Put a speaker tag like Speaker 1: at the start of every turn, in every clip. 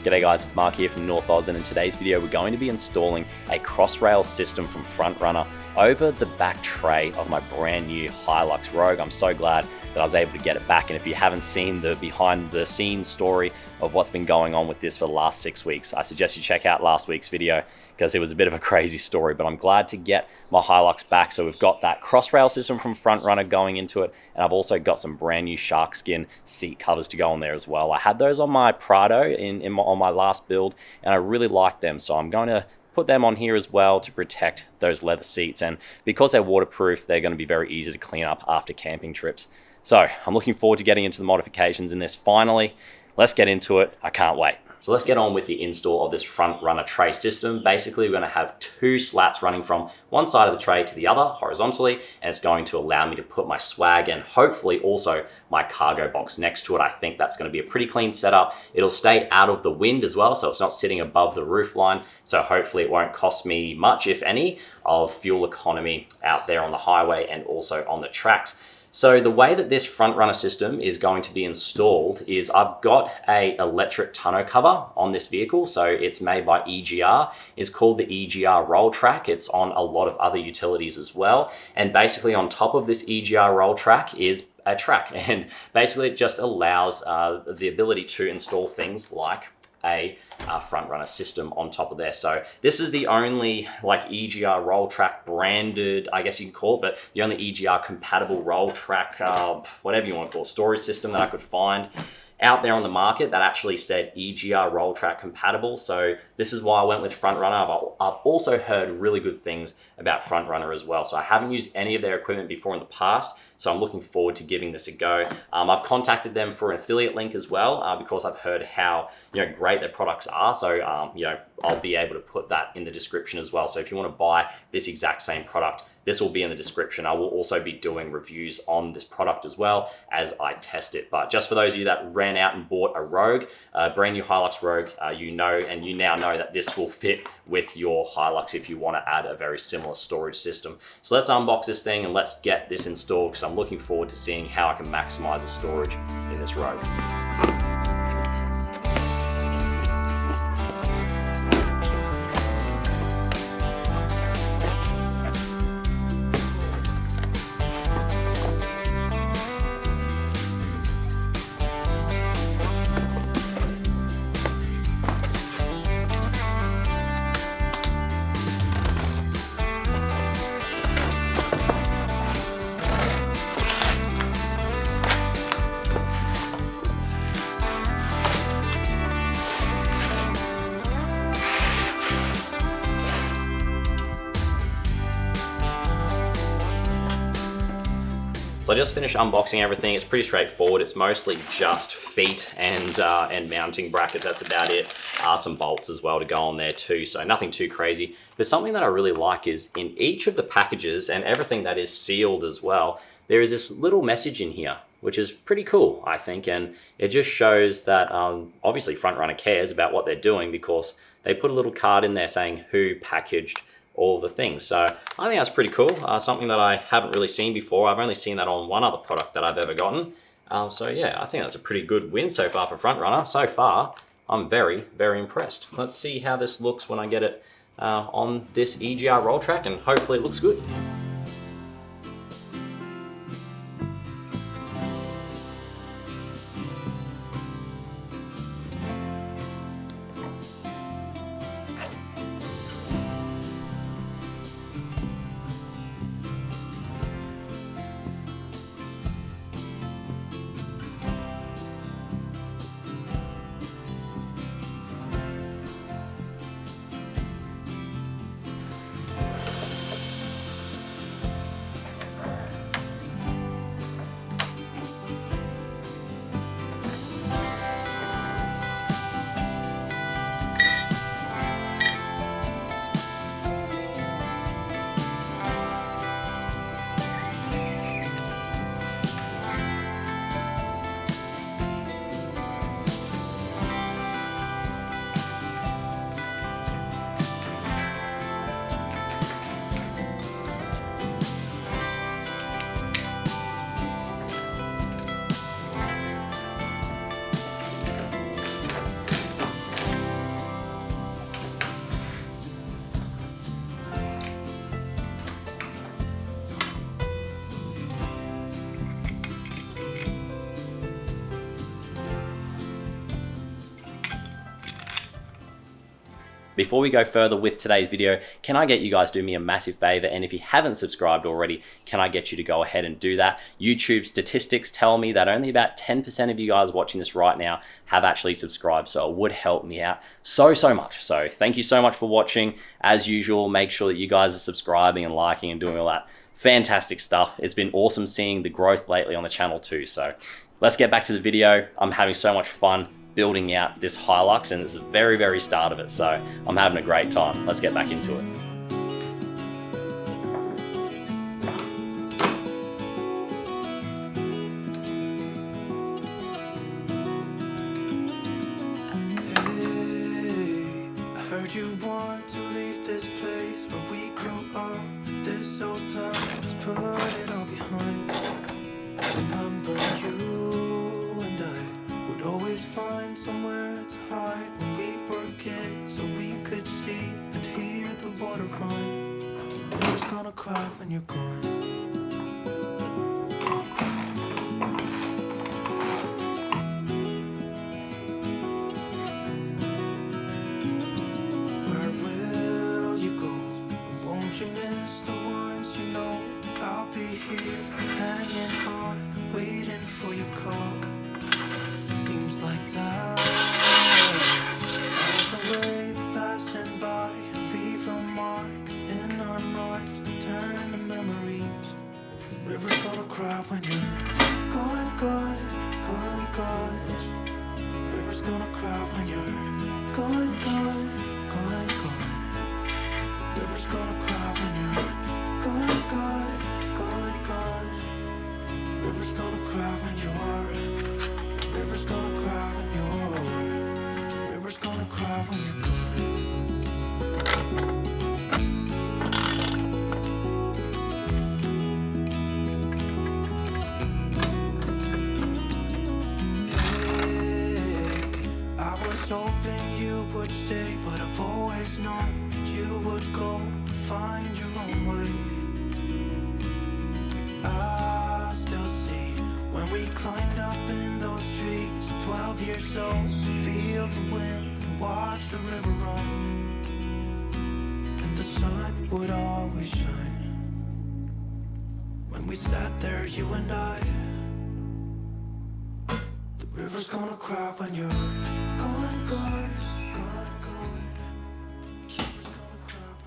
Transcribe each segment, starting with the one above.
Speaker 1: G'day guys, it's Mark here from North Oz, and in today's video we're going to be installing a cross-rail system from Front Runner over the back tray of my brand new Hilux Rogue. I'm so glad that I was able to get it back, and if you haven't seen the behind the scenes story of what's been going on with this for the last 6 weeks, I suggest you check out last week's video because it was a bit of a crazy story, but I'm glad to get my Hilux back. So we've got that cross-rail system from Front Runner going into it, and I've also got some brand new shark skin seat covers to go on there as well. I had those on my Prado on my last build, and I really liked them, so I'm going to put them on here as well to protect those leather seats, and because they're waterproof, they're going to be very easy to clean up after camping trips. So I'm looking forward to getting into the modifications in this finally. Let's get into it. I can't wait. So let's get on with the install of this Front Runner tray system. Basically, we're going to have two slats running from one side of the tray to the other horizontally, and it's going to allow me to put my swag and hopefully also my cargo box next to it. I think that's going to be a pretty clean setup. It'll stay out of the wind as well, so it's not sitting above the roof line. So hopefully it won't cost me much, if any, of fuel economy out there on the highway and also on the tracks. So the way that this Front Runner system is going to be installed is I've got a electric tonneau cover on this vehicle. So it's made by EGR. It's called the EGR Roll Track. It's on a lot of other utilities as well. And basically on top of this EGR Roll Track is a track. And basically it just allows the ability to install things like a Front Runner system on top of there. So this is the only like EGR Roll Track branded, I guess you can call it, but the only EGR compatible roll track, whatever you want to call it, storage system that I could find out there on the market that actually said EGR Roll Track compatible. So this is why I went with Front Runner. I've also heard really good things about Front Runner as well. So I haven't used any of their equipment before in the past, so I'm looking forward to giving this a go. I've contacted them for an affiliate link as well because I've heard how great their products are. So I'll be able to put that in the description as well. So if you want to buy this exact same product, this will be in the description. I will also be doing reviews on this product as well as I test it. But just for those of you that ran out and bought a Rogue, a brand new Hilux Rogue, you now know that this will fit with your Hilux if you want to add a very similar storage system. So let's unbox this thing and let's get this installed, because I'm looking forward to seeing how I can maximize the storage in this Rogue. So I just finished unboxing everything. It's pretty straightforward. It's mostly just feet and mounting brackets. That's about it. Some bolts as well to go on there too. So nothing too crazy. But something that I really like is in each of the packages and everything that is sealed as well, there is this little message in here, which is pretty cool, I think. And it just shows that obviously Front Runner cares about what they're doing, because they put a little card in there saying who packaged all the things. So I think that's pretty cool. Something that I haven't really seen before. I've only seen that on one other product that I've ever gotten. So yeah, I think that's a pretty good win so far for Front Runner. So far, I'm very, very impressed. Let's see how this looks when I get it on this EGR roll track, and hopefully it looks good. Before we go further with today's video, can I get you guys to do me a massive favor? And if you haven't subscribed already, can I get you to go ahead and do that? YouTube statistics tell me that only about 10% of you guys watching this right now have actually subscribed, so it would help me out so much. So thank you so much for watching. As usual, make sure that you guys are subscribing and liking and doing all that fantastic stuff. It's been awesome seeing the growth lately on the channel too. So let's get back to the video. I'm having so much fun building out this Hilux, and it's the very start of it, so I'm having a great time. Let's get back into it.
Speaker 2: Hey, I heard you want to leave this place where we grew up. This old time, just put it all behind. Remember you and I would always find somewhere to hide when we were kids, so we could see and hear the water run. Who's gonna cry when you're gone? Where will you go? And won't you miss the ones you know? I'll be here hanging on, waiting for your call. Seems like time as a wave passing by, leave a mark in our minds to turn to memories. The river's gonna cry when you're gone, gone, gone, gone. The river's gonna cry when you're gone, gone, gone, gone. The river's gonna cry when you're gone, gone, gone, gone. The river's gonna cry when you're. The river's gonna cry when you're. The river's gonna cry when you're gone. Hey, I was hoping you would stay, but I've always known that you would go and find your own way. I still see when we climbed up in those trees, 12 years old, feel the wind and watch the river run. And the sun would always shine when we sat there, you and I. The river's gonna cry when you're gone, gone, gone, gone. The river's gonna cry when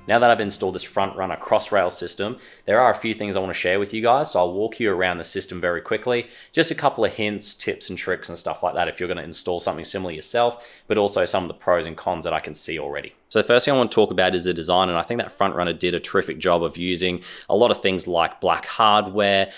Speaker 1: Now that I've installed this front runner cross rail system, there are a few things I want to share with you guys. So I'll walk you around the system very quickly. Just a couple of hints, tips and tricks and stuff like that if you're going to install something similar yourself, but also some of the pros and cons that I can see already. So the first thing I want to talk about is the design, and I think that front runner did a terrific job of using a lot of things like black hardware,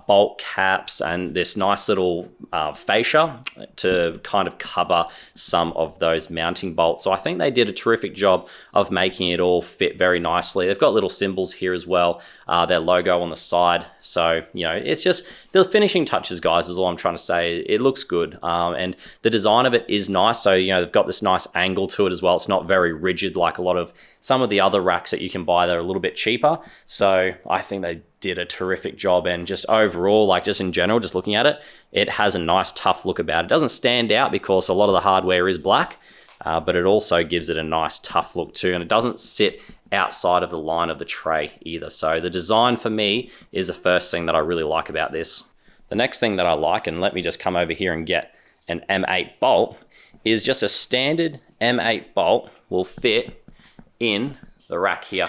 Speaker 1: bolt caps, and this nice little fascia to kind of cover some of those mounting bolts. So I think they did a terrific job of making it all fit very nicely. They've got little symbols here as well, their logo on the side. So, you know, it's just the finishing touches, guys, is all I'm trying to say. It looks good. And the design of it is nice. So, you know, they've got this nice angle to it as well. It's not very rigid like a lot of some of the other racks that you can buy that are a little bit cheaper. So I think they did a terrific job, and just overall, like just in general, just looking at it, it has a nice tough look about it. It doesn't stand out because a lot of the hardware is black, but it also gives it a nice tough look too, and it doesn't sit outside of the line of the tray either. So the design for me is the first thing that I really like about this. The next thing that I like, and let me just come over here and get an M8 bolt, is just a standard M8 bolt will fit in the rack here.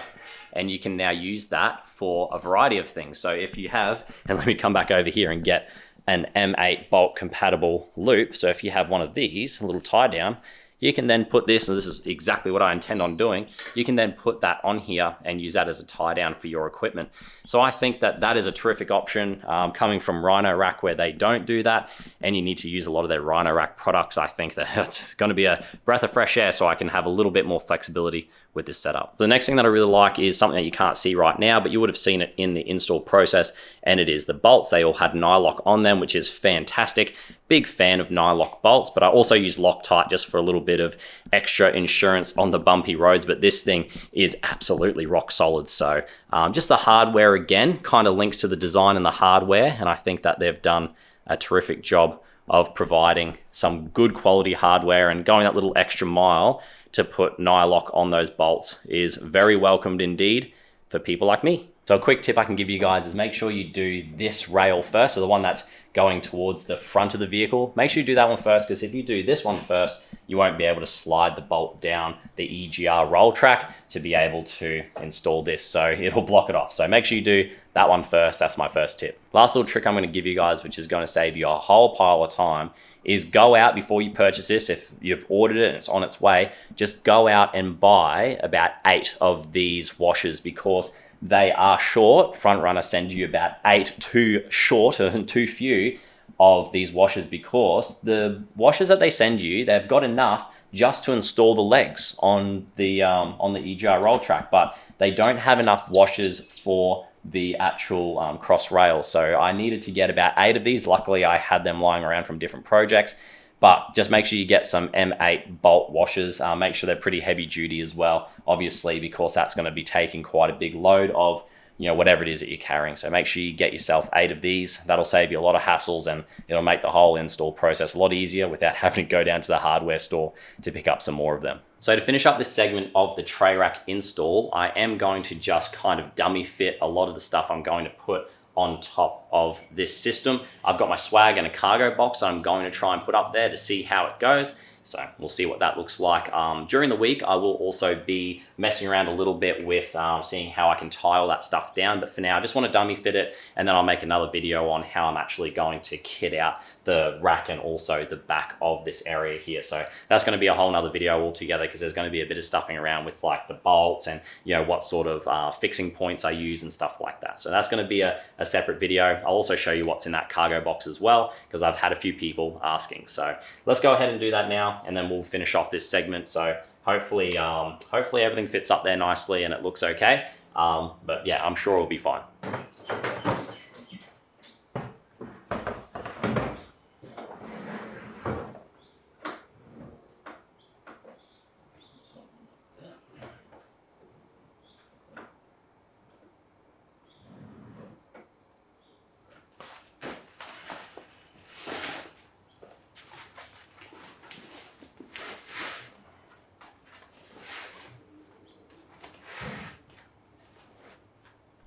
Speaker 1: And you can now use that for a variety of things. So if you have, and let me come back over here and get an M8 bolt compatible loop. So if you have one of these, a little tie down, you can then put this, and this is exactly what I intend on doing, you can then put that on here and use that as a tie down for your equipment. So I think that that is a terrific option coming from Rhino Rack where they don't do that, and you need to use a lot of their Rhino Rack products. I think that it's going to be a breath of fresh air so I can have a little bit more flexibility with this setup. The next thing that I really like is something that you can't see right now, but you would have seen it in the install process, and it is the bolts. They all had nylock on them, which is fantastic. Big fan of nylock bolts, but I also use Loctite just for a little bit of extra insurance on the bumpy roads, but this thing is absolutely rock solid. So just the hardware again kind of links to the design and the hardware, and I think that they've done a terrific job of providing some good quality hardware, and going that little extra mile to put nylock on those bolts is very welcomed indeed for people like me. So a quick tip I can give you guys is make sure you do this rail first, so the one that's going towards the front of the vehicle. Make sure you do that one first, because if you do this one first, you won't be able to slide the bolt down the EGR roll track to be able to install this, so it'll block it off. So make sure you do that one first. That's my first tip. Last little trick I'm going to give you guys, which is going to save you a whole pile of time, is go out before you purchase this. If you've ordered it and it's on its way, just go out and buy about 8 of these washers, because they are short. Front Runner send you about 8 too short and too few of these washers, because the washers that they send you, they've got enough just to install the legs on the EGR roll track, but they don't have enough washers for the actual cross rail. So I needed to get about 8 of these. Luckily I had them lying around from different projects, but just make sure you get some M8 bolt washers. Make sure they're pretty heavy duty as well, obviously, because that's going to be taking quite a big load of, you know, whatever it is that you're carrying. So make sure you get yourself 8 of these. That'll save you a lot of hassles, and it'll make the whole install process a lot easier without having to go down to the hardware store to pick up some more of them. So to finish up this segment of the tray rack install, I am going to just kind of dummy fit a lot of the stuff I'm going to put on top of this system. I've got my swag and a cargo box I'm going to try and put up there to see how it goes. So we'll see what that looks like. During the week, I will also be messing around a little bit with seeing how I can tie all that stuff down. But for now, I just want to dummy fit it, and then I'll make another video on how I'm actually going to kit out the rack and also the back of this area here. So that's going to be a whole nother video altogether, because there's going to be a bit of stuffing around with like the bolts and, you know, what sort of fixing points I use and stuff like that. So that's going to be a separate video. I'll also show you what's in that cargo box as well, because I've had a few people asking. So let's go ahead and do that now, and then we'll finish off this segment. So hopefully everything fits up there nicely and it looks okay. But yeah, I'm sure it'll be fine.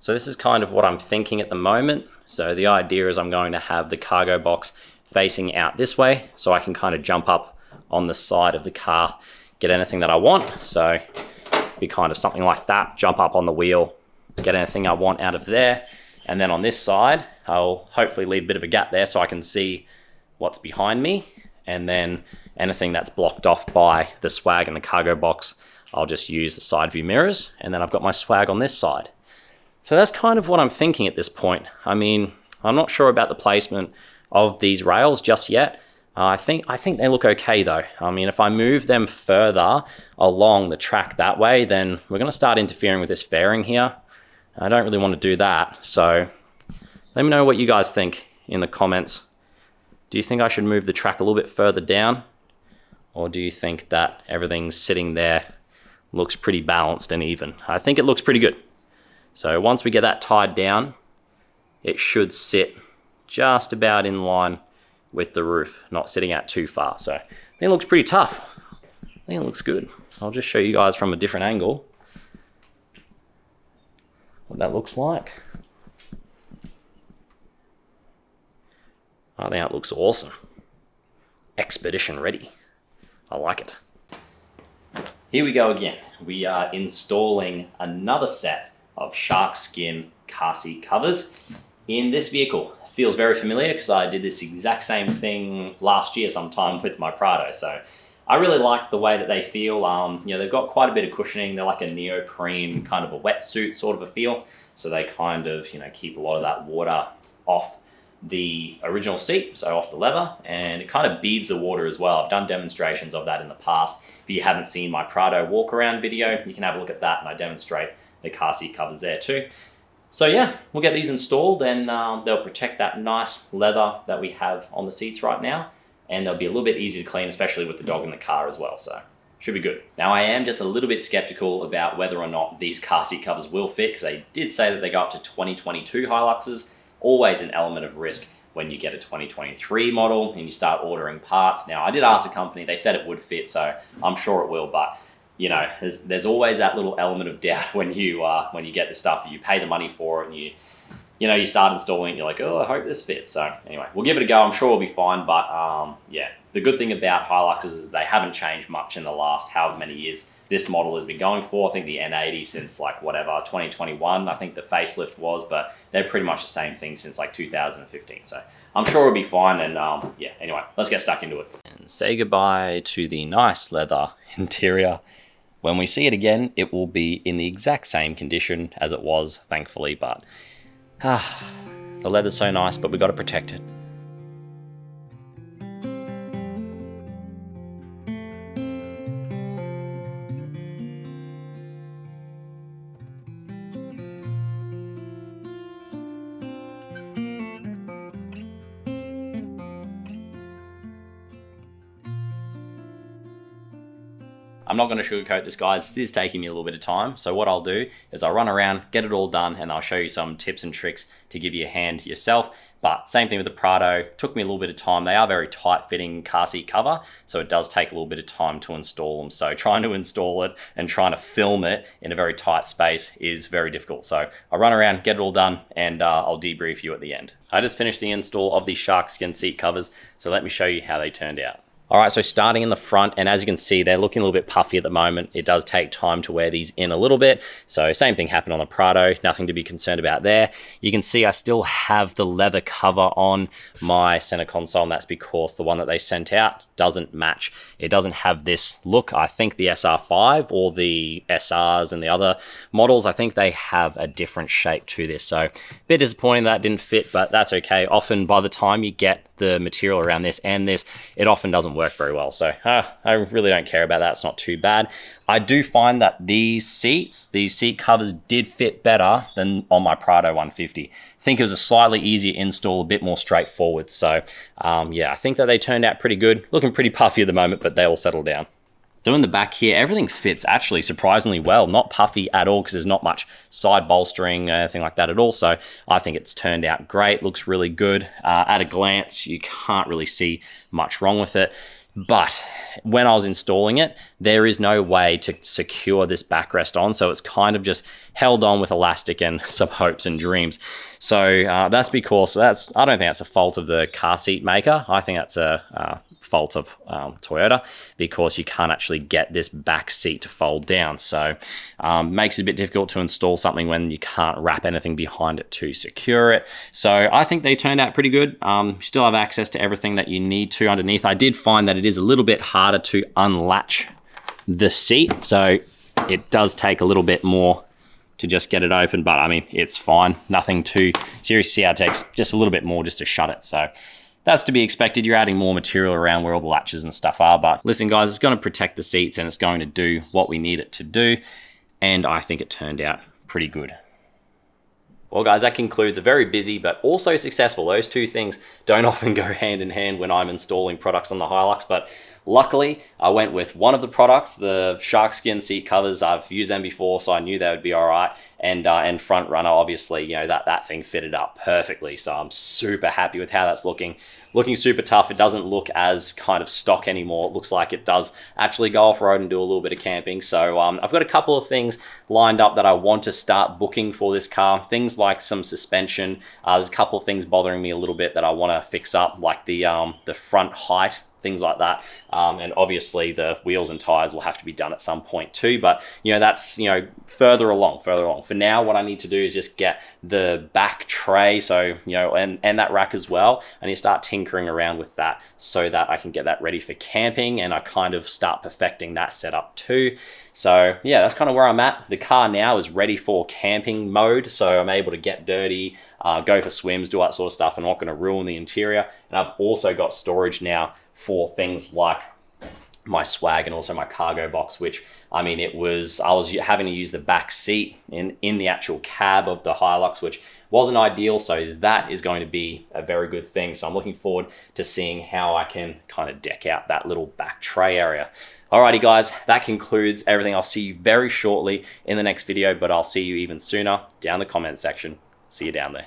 Speaker 1: So this is kind of what I'm thinking at the moment. So the idea is I'm going to have the cargo box facing out this way, so I can kind of jump up on the side of the car, get anything that I want. So be kind of something like that, jump up on the wheel, get anything I want out of there. And then on this side, I'll hopefully leave a bit of a gap there so I can see what's behind me. And then anything that's blocked off by the swag and the cargo box, I'll just use the side view mirrors. And then I've got my swag on this side. So that's kind of what I'm thinking at this point. I mean, I'm not sure about the placement of these rails just yet. I think they look okay though. I mean, if I move them further along the track that way, then we're going to start interfering with this fairing here. I don't really want to do that. So let me know what you guys think in the comments. Do you think I should move the track a little bit further down? Or do you think that everything's sitting there looks pretty balanced and even? I think it looks pretty good. So once we get that tied down, it should sit just about in line with the roof, not sitting out too far. So I think it looks pretty tough. I think it looks good. I'll just show you guys from a different angle. what that looks like. I think that looks awesome. Expedition ready. I like it. Here we go again. We are installing another set of shark skin car seat covers in this vehicle. Feels very familiar because I did this exact same thing last year sometime with my Prado. So I really like the way that they feel. You know, they've got quite a bit of cushioning. They're like a neoprene kind of a wetsuit sort of a feel. So they kind of, you know, keep a lot of that water off the original seat, so off the leather, and it kind of beads the water as well. I've done demonstrations of that in the past. If you haven't seen my Prado walk around video, you can have a look at that, and I demonstrate the car seat covers there too. So yeah, we'll get these installed, and they'll protect that nice leather that we have on the seats right now, and they'll be a little bit easy to clean, especially with the dog in the car as well, so should be good. Now I am just a little bit skeptical about whether or not these car seat covers will fit, because they did say that they go up to 2022 Hiluxes. Always an element of risk when you get a 2023 model and you start ordering parts. Now, I did ask the company, they said it would fit, so I'm sure it will, but you know, there's always that little element of doubt when you get the stuff, you pay the money for it, and you start installing it, you're like, oh, I hope this fits. So anyway, we'll give it a go. I'm sure we'll be fine, but yeah, the good thing about Hiluxes is they haven't changed much in the last however many years this model has been going for. I think the N80 since like whatever, 2021, I think the facelift was, but they're pretty much the same thing since like 2015. So I'm sure it'll be fine. And yeah, anyway, let's get stuck into it. And say goodbye to the nice leather interior. When we see it again, it will be in the exact same condition as it was, thankfully, but the leather's so nice, but we've got to protect it. I'm not going to sugarcoat this, guys. This is taking me a little bit of time. So what I'll do is I'll run around, get it all done, and I'll show you some tips and tricks to give you a hand yourself. But same thing with the Prado. Took me a little bit of time. They are very tight fitting car seat cover, so it does take a little bit of time to install them. So trying to install it and trying to film it in a very tight space is very difficult. So I'll run around, get it all done, and I'll debrief you at the end. I just finished the install of the shark skin seat covers, so let me show you how they turned out. All right, so starting in the front, and as you can see, they're looking a little bit puffy at the moment. It does take time to wear these in a little bit. So same thing happened on the Prado, nothing to be concerned about there. You can see I still have the leather cover on my center console, and that's because the one that they sent out doesn't match. It doesn't have this look. I think the SR5 or the SRs and the other models, I think they have a different shape to this. So a bit disappointing that didn't fit, but that's okay. Often by the time you get the material around this and this, it often doesn't work very well. So I really don't care about that. It's not too bad. I do find that these seat covers did fit better than on my Prado 150. I think it was a slightly easier install, a bit more straightforward. So yeah, I think that they turned out pretty good. Looking pretty puffy at the moment, but they all settled down. So in the back here, everything fits actually surprisingly well, not puffy at all because there's not much side bolstering, anything like that at all. So I think it's turned out great, looks really good. At a glance, you can't really see much wrong with it. But when I was installing it, there is no way to secure this backrest on. So it's kind of just held on with elastic and some hopes and dreams. So that's because I don't think that's a fault of the car seat maker. I think that's a fault of Toyota, because you can't actually get this back seat to fold down. So makes it a bit difficult to install something when you can't wrap anything behind it to secure it. So I think they turned out pretty good. You still have access to everything that you need to underneath. I did find that it is a little bit harder to unlatch the seat. So it does take a little bit more to just get it open, but I mean, it's fine. Nothing too serious. See how it takes just a little bit more just to shut it. So that's to be expected. You're adding more material around where all the latches and stuff are. But listen, guys, it's going to protect the seats and it's going to do what we need it to do. And I think it turned out pretty good. Well, guys, that concludes a very busy but also successful. Those two things don't often go hand in hand when I'm installing products on the Hilux, but Luckily, I went with one of the products, the shark skin seat covers. I've used them before, so I knew they would be all right. And front runner, obviously, you know, that thing fitted up perfectly. So I'm super happy with how that's looking. Looking super tough. It doesn't look as kind of stock anymore. It looks like it does actually go off-road and do a little bit of camping. So I've got a couple of things lined up that I want to start booking for this car. Things like some suspension. There's a couple of things bothering me a little bit that I want to fix up, like the front height, things like that. And obviously the wheels and tires will have to be done at some point too, but you know, that's, you know, further along. For now, what I need to do is just get the back tray, so, you know, and that rack as well. I need to start tinkering around with that so that I can get that ready for camping, and I kind of start perfecting that setup too. So yeah, that's kind of where I'm at. The car now is ready for camping mode, so I'm able to get dirty, go for swims, do that sort of stuff. I'm not going to ruin the interior. And I've also got storage now for things like my swag and also my cargo box, which, I mean, I was having to use the back seat in the actual cab of the Hilux, which wasn't ideal. So that is going to be a very good thing. So I'm looking forward to seeing how I can kind of deck out that little back tray area. Alrighty guys, that concludes everything. I'll see you very shortly in the next video, but I'll see you even sooner down the comment section. See you down there.